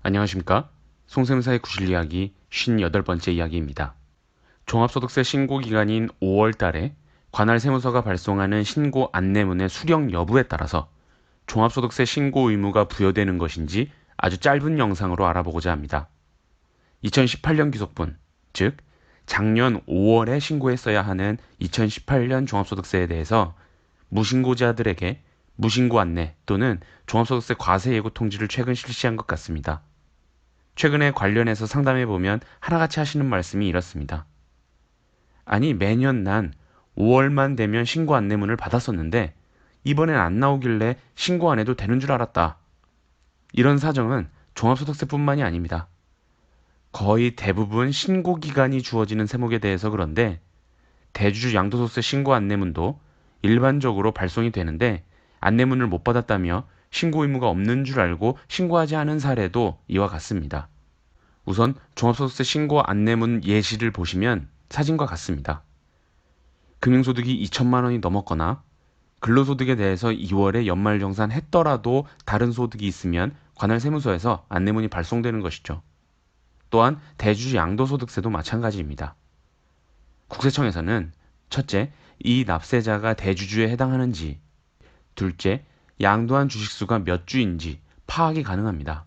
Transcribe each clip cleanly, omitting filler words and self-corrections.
안녕하십니까? 송샘사의 구실 이야기 58번째 이야기입니다. 종합소득세 신고 기간인 5월 달에 관할 세무서가 발송하는 신고 안내문의 수령 여부에 따라서 종합소득세 신고 의무가 부여되는 것인지 아주 짧은 영상으로 알아보고자 합니다. 2018년 기속분, 즉 작년 5월에 신고했어야 하는 2018년 종합소득세에 대해서 무신고자들에게 무신고 안내 또는 종합소득세 과세 예고 통지를 최근 실시한 것 같습니다. 최근에 관련해서 상담해보면 하나같이 하시는 말씀이 이렇습니다. 아니 매년 난 5월만 되면 신고 안내문을 받았었는데 이번엔 안 나오길래 신고 안 해도 되는 줄 알았다. 이런 사정은 종합소득세뿐만이 아닙니다. 거의 대부분 신고 기간이 주어지는 세목에 대해서 그런데 대주주 양도소득세 신고 안내문도 일반적으로 발송이 되는데 안내문을 못 받았다며 신고 의무가 없는 줄 알고 신고하지 않은 사례도 이와 같습니다. 우선 종합소득세 신고 안내문 예시를 보시면 사진과 같습니다. 금융소득이 2천만 원이 넘었거나 근로소득에 대해서 2월에 연말정산했더라도 다른 소득이 있으면 관할 세무서에서 안내문이 발송되는 것이죠. 또한 대주주 양도소득세도 마찬가지입니다. 국세청에서는 첫째, 이 납세자가 대주주에 해당하는지, 둘째, 양도한 주식수가 몇 주인지 파악이 가능합니다.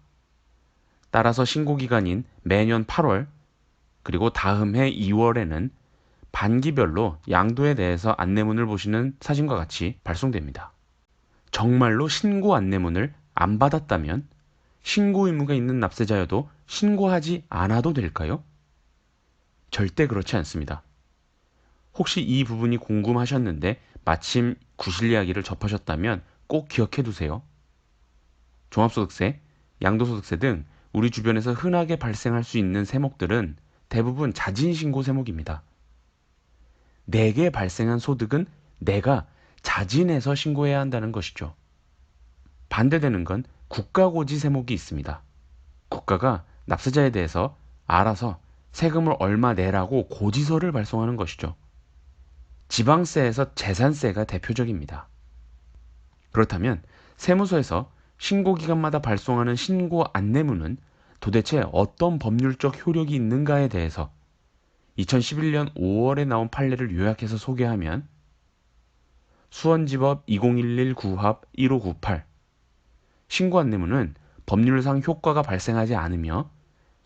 따라서 신고기간인 매년 8월 그리고 다음 해 2월에는 반기별로 양도에 대해서 안내문을 보시는 사진과 같이 발송됩니다. 정말로 신고 안내문을 안 받았다면 신고 의무가 있는 납세자여도 신고하지 않아도 될까요? 절대 그렇지 않습니다. 혹시 이 부분이 궁금하셨는데 마침 구실 이야기를 접하셨다면 꼭 기억해 두세요. 종합소득세, 양도소득세 등 우리 주변에서 흔하게 발생할 수 있는 세목들은 대부분 자진신고 세목입니다. 내게 발생한 소득은 내가 자진해서 신고해야 한다는 것이죠. 반대되는 건 국가고지 세목이 있습니다. 국가가 납세자에 대해서 알아서 세금을 얼마 내라고 고지서를 발송하는 것이죠. 지방세에서 재산세가 대표적입니다. 그렇다면 세무서에서 신고기간마다 발송하는 신고 안내문은 도대체 어떤 법률적 효력이 있는가에 대해서 2011년 5월에 나온 판례를 요약해서 소개하면 수원지법 2011 구합 1598 신고 안내문은 법률상 효과가 발생하지 않으며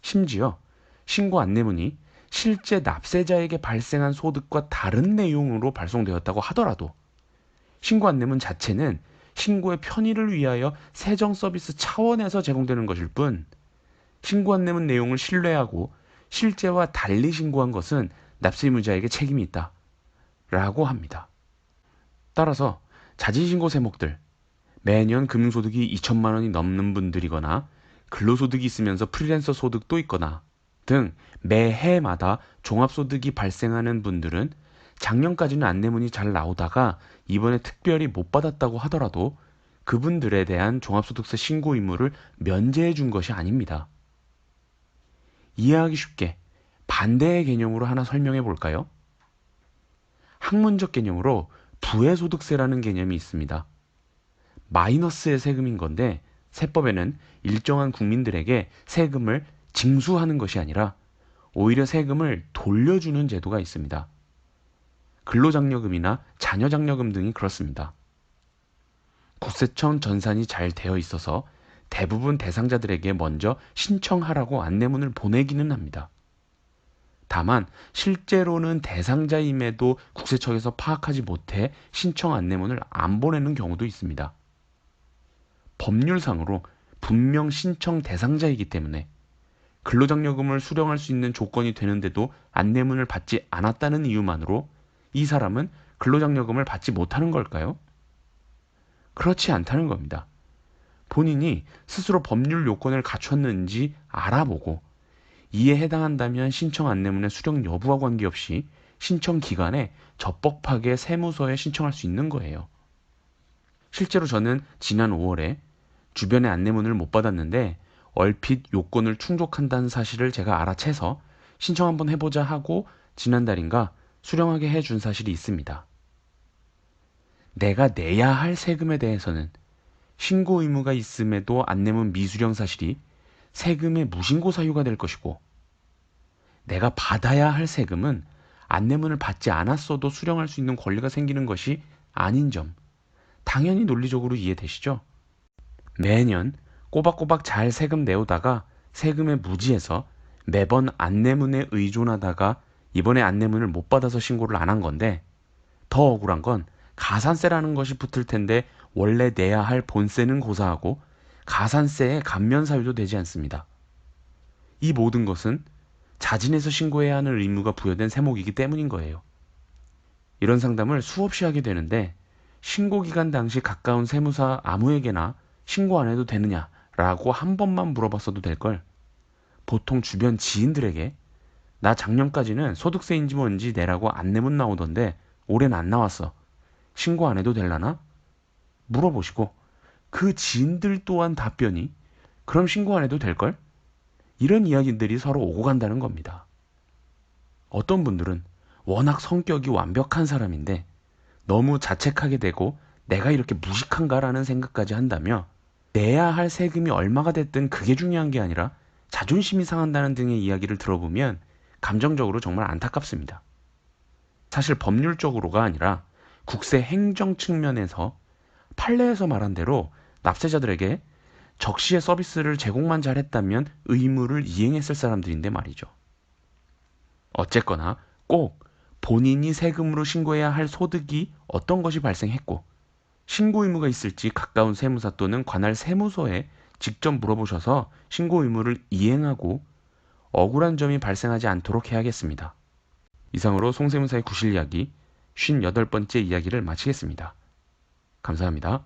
심지어 신고 안내문이 실제 납세자에게 발생한 소득과 다른 내용으로 발송되었다고 하더라도 신고 안내문 자체는 신고의 편의를 위하여 세정 서비스 차원에서 제공되는 것일 뿐 신고 안내문 내용을 신뢰하고 실제와 달리 신고한 것은 납세 의무자에게 책임이 있다 라고 합니다. 따라서 자진신고 세목들, 매년 금융소득이 2천만 원이 넘는 분들이거나 근로소득이 있으면서 프리랜서 소득도 있거나 등 매해마다 종합소득이 발생하는 분들은 작년까지는 안내문이 잘 나오다가 이번에 특별히 못 받았다고 하더라도 그분들에 대한 종합소득세 신고 의무를 면제해 준 것이 아닙니다. 이해하기 쉽게 반대의 개념으로 하나 설명해 볼까요? 학문적 개념으로 부해소득세라는 개념이 있습니다. 마이너스의 세금인 건데 세법에는 일정한 국민들에게 세금을 징수하는 것이 아니라 오히려 세금을 돌려주는 제도가 있습니다. 근로장려금이나 자녀장려금 등이 그렇습니다. 국세청 전산이 잘 되어 있어서 대부분 대상자들에게 먼저 신청하라고 안내문을 보내기는 합니다. 다만 실제로는 대상자임에도 국세청에서 파악하지 못해 신청 안내문을 안 보내는 경우도 있습니다. 법률상으로 분명 신청 대상자이기 때문에 근로장려금을 수령할 수 있는 조건이 되는데도 안내문을 받지 않았다는 이유만으로 이 사람은 근로장려금을 받지 못하는 걸까요? 그렇지 않다는 겁니다. 본인이 스스로 법률 요건을 갖췄는지 알아보고 이에 해당한다면 신청 안내문의 수령 여부와 관계없이 신청 기간에 적법하게 세무서에 신청할 수 있는 거예요. 실제로 저는 지난 5월에 주변에 안내문을 못 받았는데 얼핏 요건을 충족한다는 사실을 제가 알아채서 신청 한번 해보자 하고 지난달인가 수령하게 해준 사실이 있습니다. 내가 내야 할 세금에 대해서는 신고 의무가 있음에도 안내문 미수령 사실이 세금의 무신고 사유가 될 것이고, 내가 받아야 할 세금은 안내문을 받지 않았어도 수령할 수 있는 권리가 생기는 것이 아닌 점, 당연히 논리적으로 이해되시죠? 매년 꼬박꼬박 잘 세금 내오다가 세금에 무지해서 매번 안내문에 의존하다가 이번에 안내문을 못 받아서 신고를 안 한 건데, 더 억울한 건 가산세라는 것이 붙을 텐데 원래 내야 할 본세는 고사하고 가산세에 감면 사유도 되지 않습니다. 이 모든 것은 자진해서 신고해야 하는 의무가 부여된 세목이기 때문인 거예요. 이런 상담을 수없이 하게 되는데, 신고기간 당시 가까운 세무사 아무에게나 신고 안 해도 되느냐라고 한 번만 물어봤어도 될 걸, 보통 주변 지인들에게 나 작년까지는 소득세인지 뭔지 내라고 안내문 나오던데 올해는 안 나왔어. 신고 안 해도 될라나? 물어보시고 그 지인들 또한 답변이 그럼 신고 안 해도 될걸? 이런 이야기들이 서로 오고 간다는 겁니다. 어떤 분들은 워낙 성격이 완벽한 사람인데 너무 자책하게 되고 내가 이렇게 무식한가라는 생각까지 한다며 내야 할 세금이 얼마가 됐든 그게 중요한 게 아니라 자존심이 상한다는 등의 이야기를 들어보면 감정적으로 정말 안타깝습니다. 사실 법률적으로가 아니라 국세 행정 측면에서 판례에서 말한 대로 납세자들에게 적시에 서비스를 제공만 잘했다면 의무를 이행했을 사람들인데 말이죠. 어쨌거나 꼭 본인이 세금으로 신고해야 할 소득이 어떤 것이 발생했고 신고 의무가 있을지 가까운 세무사 또는 관할 세무서에 직접 물어보셔서 신고 의무를 이행하고 억울한 점이 발생하지 않도록 해야겠습니다. 이상으로 송세무사의 구실 이야기 58번째 이야기를 마치겠습니다. 감사합니다.